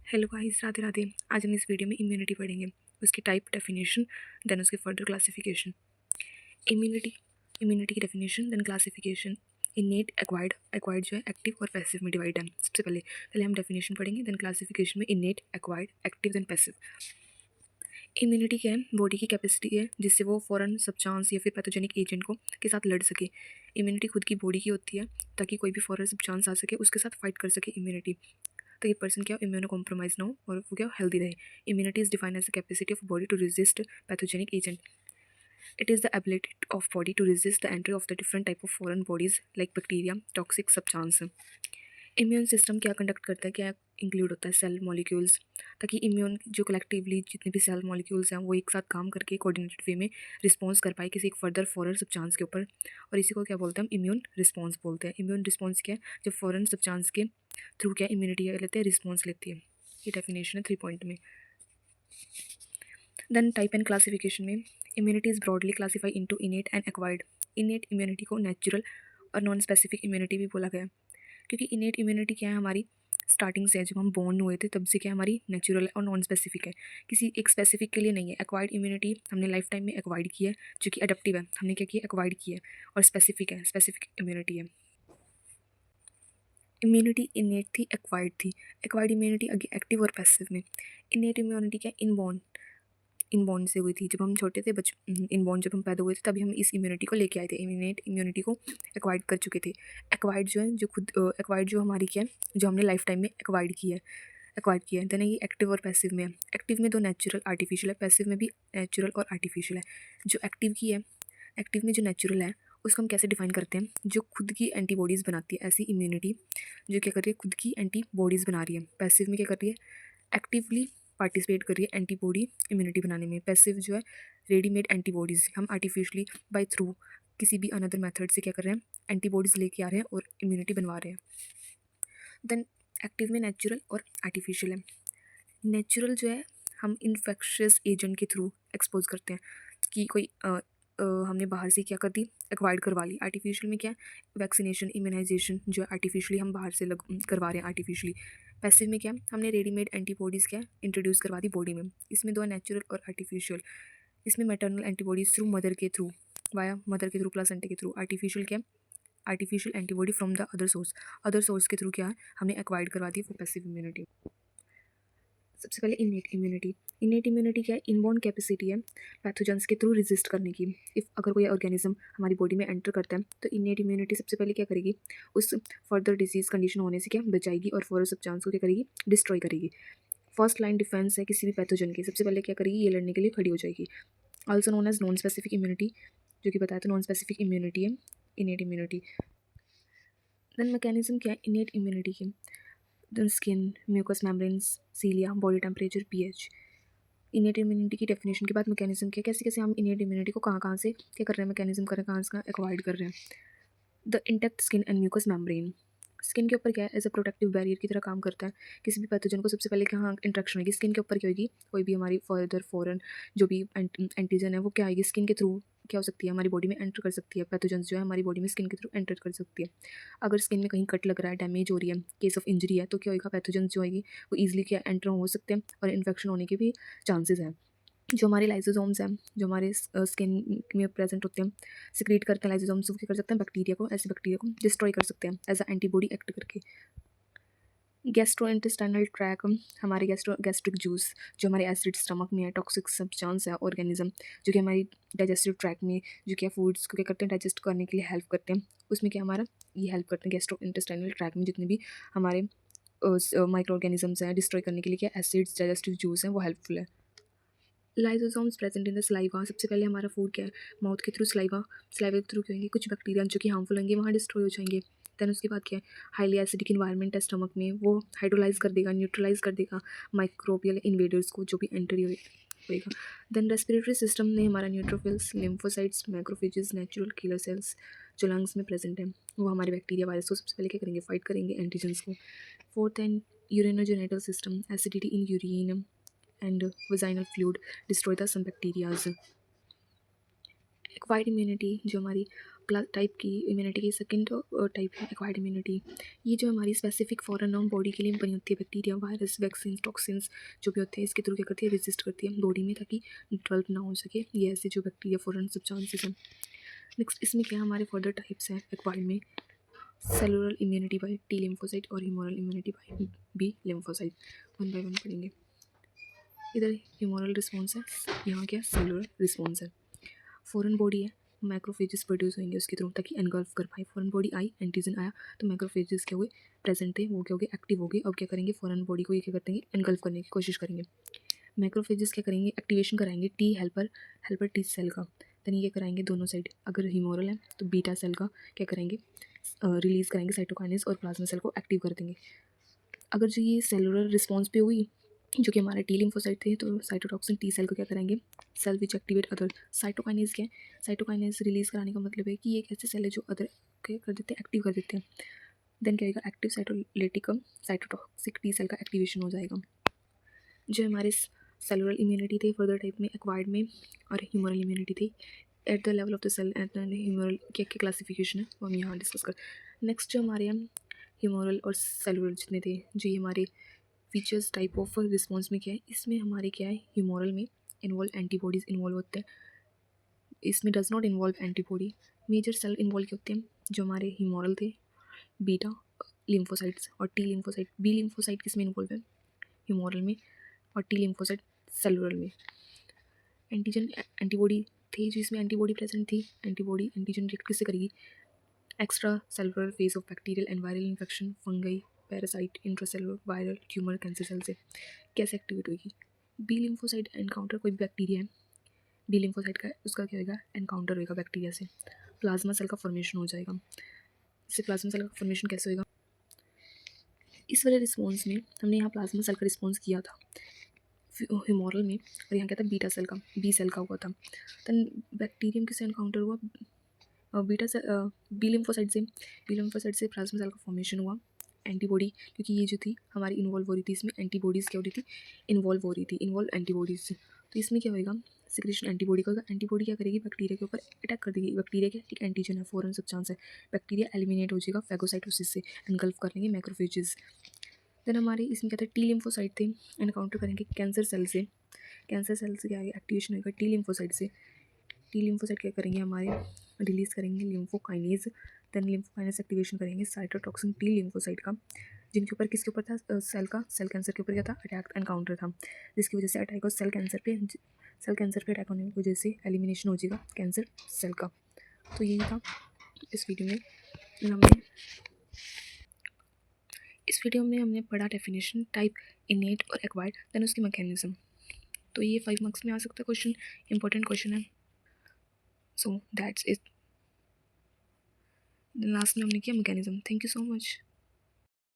Hello guys, Radhe Radhe. आज हम इस वीडियो में इम्यूनिटी पढ़ेंगे, उसकी टाइप, डेफिनेशन, देन उसकी फर्दर क्लासिफिकेशन। इम्यूनिटी इम्यूनिटी की definition, then classification. Innate, acquired. Acquired जो है एक्टिव और पैसिव में डिवाइड है। सबसे पहले पहले हम डेफिनेशन पढ़ेंगे, देन क्लासिफिकेशन में innate, acquired, active, then passive. Immunity क्या है? बॉडी की कैपेसिटी है जिससे वो फॉरेन सब्सटेंस या फिर पैथोजेनिक एजेंट को के साथ लड़ सके। इम्यूनिटी खुद की बॉडी की होती है ताकि कोई भी फॉरेन सब्सटेंस आ सके उसके साथ फाइट कर सके इम्यूनिटी, तो ये पर्सन क्या इम्यूनो कॉम्प्रोमाइज ना हो और वो क्या हेल्दी रहे। Immunity is defined as the capacity of body to resist pathogenic agent. It is the ability of body to resist the entry of the different type of foreign bodies like bacteria, toxic substance. Immune system क्या conduct करता है, क्या include होता है? Cell molecules, ताकि immune जो collectively जितने भी सेल मॉलिक्यूल्स हैं वो एक साथ काम करके कोऑर्डिनेटेड वे में रिस्पॉन्स कर पाए किसी एक फर्दर फॉरेन सब्सटेंस के ऊपर, और इसी को क्या बोलते हैं? हम इम्यून रिस्पॉन्स बोलते हैं। इम्यून रिस्पॉन्स क्या है? जब फॉरेन सब्सटेंस के थ्रू क्या इम्यूनिटी क्या लेते हैं? रिस्पॉन्स लेती है। ये डेफिनेशन है 3 पॉइंट में। देन टाइप एंड क्लासिफिकेशन में immunity is broadly classify into इनेट and acquired. Innate immunity को नेचुरल और नॉन स्पेसिफिक इम्यूनिटी भी बोला गया है, क्योंकि इनेट इम्यूनिटी क्या है? हमारी स्टार्टिंग से है, जब हम बोर्न हुए थे तब से क्या हमारी नेचुरल है और नॉन स्पेसिफिक है, किसी एक स्पेसिफिक के लिए नहीं है। एक्वायर्ड इम्यूनिटी हमने लाइफ टाइम में एक्वायर्ड की है, जो कि अडेप्टिव है, हमने क्या किया? एक्वायर्ड की है। और स्पेसिफिक है, स्पेसिफिक इम्यूनिटी है। इम्यूनिटी इनेट थी, एक्वायर्ड थी। एक्वायर्ड इम्यूनिटी आगे एक्टिव और पैसिव में। इनेट इम्यूनिटी क्या? इनबॉर्न से हुई थी, जब हम छोटे थे इनबॉर्न जब हम पैदा हुए थे तभी हम इस इम्यूनिटी को लेके आए थे। इम्यूनेट इम्यूनिटी को एक्वायर्ड कर चुके थे। एक्वायर्ड जो है, जो खुद एक्वायर्ड जो हमारी क्या है, जो हमने लाइफ टाइम में एक्वायर्ड किया है। देन ये एक्टिव और पैसिव में है। एक्टिव में दो नेचुरल आर्टिफिशियल है, पैसिव में भी नेचुरल और आर्टिफिशियल है। जो एक्टिव की है, एक्टिव में जो नेचुरल है उसको हम कैसे डिफाइन करते हैं? जो खुद की एंटीबॉडीज़ बनाती है, ऐसी इम्यूनिटी जो क्या कर रही है? खुद की एंटीबॉडीज़ बना रही है। पैसिव में क्या कर रही है? एक्टिवली पार्टिसिपेट कर रही है एंटीबॉडी इम्यूनिटी बनाने में। पैसिव जो है रेडीमेड एंटीबॉडीज़, हम आर्टिफिशियली बाय थ्रू किसी भी अनदर मेथड से क्या कर रहे हैं? एंटीबॉडीज़ लेके आ रहे हैं और इम्यूनिटी बनवा रहे हैं। देन एक्टिव में नेचुरल और आर्टिफिशियल है। नेचुरल जो है हम इन्फेक्शियस एजेंट के थ्रू एक्सपोज करते हैं, कि कोई हमने बाहर से क्या कर दी? एक्वायर्ड करवा ली। आर्टिफिशियल में क्या है? वैक्सीनेशन, इम्यूनाइजेशन जो है आर्टिफिशियली हम बाहर से करवा रहे हैं आर्टिफिशियली। पैसिव में क्या? हमने रेडीमेड एंटीबॉडीज़ क्या इंट्रोड्यूस करवा दी बॉडी में। इसमें दो है, नेचुरल और आर्टिफिशियल। इसमें मैटरनल एंटीबॉडीज थ्रू मदर के थ्रू, वाया मदर के थ्रू, प्लासेंटा के थ्रू। आर्टिफिशियल क्या? Artificial antibody from the other source के थ्रू क्या है? हमने एक्वायर्ड करवा दी फॉर पैसिव इम्यूनिटी। सबसे पहले इनेट इम्यूनिटी। इनेट इम्यूनिटी क्या है? इनबॉर्न कैपेसिटी है पैथोजेंस के थ्रू रेजिस्ट करने की। इफ़ अगर कोई ऑर्गेनिज्म हमारी बॉडी में एंटर करता है तो इनेट इम्यूनिटी सबसे पहले क्या करेगी? उस फर्दर डिजीज़ कंडीशन होने से क्या बचाएगी और फॉर सब्सटेंस को क्या करेगी? डिस्ट्रॉय करेगी। फर्स्ट लाइन डिफेंस है किसी भी पैथोजन की, सबसे पहले क्या करेगी? ये लड़ने के लिए खड़ी हो जाएगी। Also known as non specific immunity, जो कि बताया था नॉन स्पेसिफिक इम्यूनिटी है इनेट इम्यूनिटी। देन मैकेनिज्म क्या है इनेट इम्यूनिटी की? Then skin, mucous membranes, cilia, body temperature, pH. Innate immunity की डेफिनेशन के बाद मैकेनिज्म क्या? कैसे कैसे हम इनेट इम्यूनिटी को कहाँ कहाँ से क्या कर रहे हैं? मैकेनिज्म कर रहे हैं, कहाँ से कहाँ एक्वायर्ड कर रहे हैं। The intact skin and mucus membrane. Skin के ऊपर क्या है? एज अ प्रोटेक्टिव बैरियर की तरह काम करता है। किसी भी पैथोजन को सबसे पहले कहाँ इंट्रैक्शन होगी? स्किन के ऊपर क्या होगी? कोई भी हमारी फर्दर फॉरेन जो भी एंटीजन है वो क्या आएगी? स्किन के थ्रू क्या हो सकती है? हमारी बॉडी में एंटर कर सकती है। पैथोजन जो है हमारी बॉडी में स्किन के थ्रू एंटर कर सकती है। अगर स्किन में कहीं कट लग रहा है, डैमेज हो रही है, केस ऑफ इंजरी है, तो क्या होगा? पैथोजन जो होगी वो ईजिली क्या एंटर हो सकते हैं और इन्फेक्शन होने के भी चांसेस हैं। जो हमारे लाइसोसोम्स हैं, जो हमारे स्किन में प्रेजेंट होते हैं, सिक्रीट करते हैं लाइसोसोम्स, वो क्या कर सकते हैं? बैक्टीरिया को, ऐसे बैक्टीरिया को डिस्ट्रॉय कर सकते हैं एज अ एंटीबॉडी एक्ट करके। गैस्ट्रो इंटेस्टाइनल ट्रैक, हमारे गैस्ट्रिक जूस जो हमारे एसिड स्टमक में है, टॉक्सिक सब्सटेंस है ऑर्गेनिज्म जो कि हमारी डाइजेस्टिव ट्रैक में जो क्या फूड्स को क्या करते हैं? डाइजेस्ट करने के लिए हेल्प करते हैं। उसमें क्या हमारा ये हेल्प करते हैं गैस्ट्रो इंटेस्टाइनल ट्रैक में जितने भी हमारे माइक्रो ऑर्गेनिजम्स हैं डिस्ट्रॉय करने के लिए क्या एसिड्स डाइजेस्टिव जूस हैं वो हेल्पफुल है। Lysosomes present in the saliva, सबसे पहले हमारा फूड क्या है? माउथ के थ्रू सलाइवा के थ्रू क्या होंगे? कुछ बैक्टीरिया जो कि हार्मफुल होंगे वहाँ डिस्ट्रॉय हो जाएंगे। दैन उसके बाद क्या है? हाईली एसिडिक इन्वायरमेंट है स्टमक में, वो हाइड्रोलाइज कर देगा, न्यूट्रलाइज कर देगा माइक्रोबियल इन्वेडर्स को जो भी एंटर होएगा। देन रेस्पिरेटरी सिस्टम में हमारा neutrophils, lymphocytes, macrophages, natural killer cells जो लंग्स में प्रेजेंट है वो हमारे बैक्टीरिया वायरस को सबसे पहले क्या करेंगे? फाइट करेंगे एंटीजन्स को। Fourth and urinogenital system, acidity in urine and vaginal fluid destroy the some bacteria. Acquired immunity जो हमारी टाइप की इम्यूनिटी की सेकंड टाइप है एक्वायर्ड इम्यूनिटी। ये जो हमारी स्पेसिफिक फॉरेन नाउन बॉडी के लिए बनी होती है, बैक्टीरिया, वायरस, वैक्सीन, टॉक्सिन्स जो भी होते हैं इसके थ्रू क्या करती है, रेजिस्ट करती है बॉडी में, ताकि डेवलप ना हो सके ये ऐसे जो बैक्टीरिया फॉरेन सब्सटेंसेस हैं। नेक्स्ट इसमें क्या है, हमारे फर्दर टाइप्स हैं एक्वायर्ड में, cellular immunity by T lymphocyte और humoral immunity by B lymphocyte. One by one पढ़ेंगे। इधर ह्यूमरल रिस्पॉन्स है, यहाँ क्या सेलुलर रिस्पॉन्स है। फॉरेन बॉडी है, मैक्रोफेजेस प्रोड्यूस होंगे उसके थ्रू ताकि एनगल्फ कर पाए। फॉरेन बॉडी आई, एंटीजन आया, तो मैक्रोफेजेस क्या हुए, प्रेजेंट थे, वो क्या हो गए, एक्टिव हो गए। अब क्या करेंगे, फॉरेन बॉडी को ये क्या करते हैं, एनगल्फ करने की कोशिश करेंगे। मैक्रोफेजेस क्या करेंगे, एक्टिवेशन कराएंगे टी हेल्पर टी सेल का। देन ये कराएंगे दोनों साइड, अगर ह्यूमरल है तो बीटा सेल का क्या करेंगे, रिलीज़ करेंगे साइटोकाइनेस और प्लाज्मा सेल को एक्टिव कर देंगे। अगर जो ये सेलुलर रिस्पॉन्स पे हुई, जो कि हमारे टी लिम्फोसाइट थे, तो साइटोटॉक्सिन टी सेल को क्या करेंगे, सेल विच एक्टिवेट अदर। साइटोकाइनेस क्या है, साइटोकाइनेस रिलीज़ कराने का मतलब है कि ये एक ऐसे सेल है जो अदर क्या कर देते हैं, एक्टिव कर देते हैं। देन क्या होगा, active cytolytic cytotoxic T cell का एक्टिवेशन हो जाएगा। जो हमारे सेलुलर इम्यूनिटी थी फर्दर टाइप में एक्वायर्ड में, और ह्यूमरल इम्यूनिटी थी at the level of the cell. At the humoral क्या क्या क्लासिफिकेशन है वो हम यहाँ डिस्कस कर। नेक्स्ट जो हमारे यहाँ ह्यूमरल और सेलुलर जितने थे, जो ये हमारे फीचर्स टाइप ऑफ रिस्पॉन्स में क्या है, इसमें हमारे क्या है, ह्यूमरल में इन्वॉल्व एंटीबॉडीज़ इन्वॉल्व होते हैं, इसमें does not involve antibody. Major cell involve क्या होते हैं, जो हमारे ह्यूमरल थे, बीटा लिम्फोसाइट्स और टी लिम्फोसाइट। बी लिम्फोसाइट किस में इन्वॉल्व है, ह्यूमरल में, और टी लिम्फोसाइट सेलुलर में। एंटीजन एंटीबॉडी थी, जो इसमें एंटीबॉडी प्रेजेंट थी, एंटीजन रिएक्ट किससे करेगी, extra cellular phase of bacterial and viral infection, fungi, parasite, intracellular, viral, tumour, cancer cell से कैसे एक्टिवेट होगी। बी लिम्फोसाइट एनकाउंटर, कोई बैक्टीरिया है, बी लिम्फोसाइट का उसका क्या होगा, एनकाउंटर होगा बैक्टीरिया से, प्लाज्मा सेल का फॉर्मेशन हो जाएगा। इससे प्लाज्मा सेल का फॉर्मेशन कैसे होगा, इस वाले रिस्पॉन्स में हमने यहाँ प्लाज्मा सेल का रिस्पॉन्स किया था ह्यूमरल में, और यहाँ क्या था, बीटा सेल का, बी सेल का हुआ था। देन बैक्टीरियम किससे एनकाउंटर हुआ, बीटा सेल, बी लिम्फोसाइट से, बी लिम्फोसाइट से प्लाज्मा सेल का फॉर्मेशन हुआ। एंटीबॉडी, क्योंकि ये जो थी हमारी इन्वॉल्व हो रही थी, इसमें एंटीबॉडीज़ क्या हो रही थी, इन्वॉल्व हो रही थी, इन्वॉल्व एंटीबॉडीज़ से। तो इसमें क्या होगा, सिक्रेशन एंटीबॉडी का होगा। एंटीबॉडी क्या करेगी, बैक्टीरिया के ऊपर अटैक कर देगी। बैक्टीरिया क्या एक एंटीजन है, फॉरेन सब्सटेंस है, बैक्टीरिया एलिमिनेट हो जाएगा फैगोसाइटोसिस से, एनगल्फ कर लेंगे मैक्रोफेजेस। देन हमारे इसमें क्या था, टी लिम्फोसाइट थे, एनकाउंटर करेंगे कैंसर सेल से, कैंसर सेल से क्या आगे एक्टिवेशन होगा टी लिम्फोसाइट से। टी लिम्फोसाइट क्या करेंगे, हमारे रिलीज़ करेंगे लिम्फोकाइनेज। देन लिम्फोकाइनेज एक्टिवेशन करेंगे साइटोटॉक्सिन टी लिम्फोसाइट का, जिनके ऊपर किसके ऊपर था, सेल का, सेल कैंसर के ऊपर क्या था, अटैक एनकाउंटर था, जिसकी वजह से अटैक हो सेल कैंसर पे, सेल कैंसर पे अटैक होने की वजह से एलिमिनेशन हो जाएगा कैंसर सेल का। तो यही था इस वीडियो में। हमने पढ़ा डेफिनेशन, टाइप, इनेट और एक्वायर्ड, देन उसकी मैकेनिज्म। तो ये 5 मार्क्स में आ सकता है क्वेश्चन, इंपॉर्टेंट क्वेश्चन है। So that's it. लास्ट में हमने किया mechanism. Thank you so much.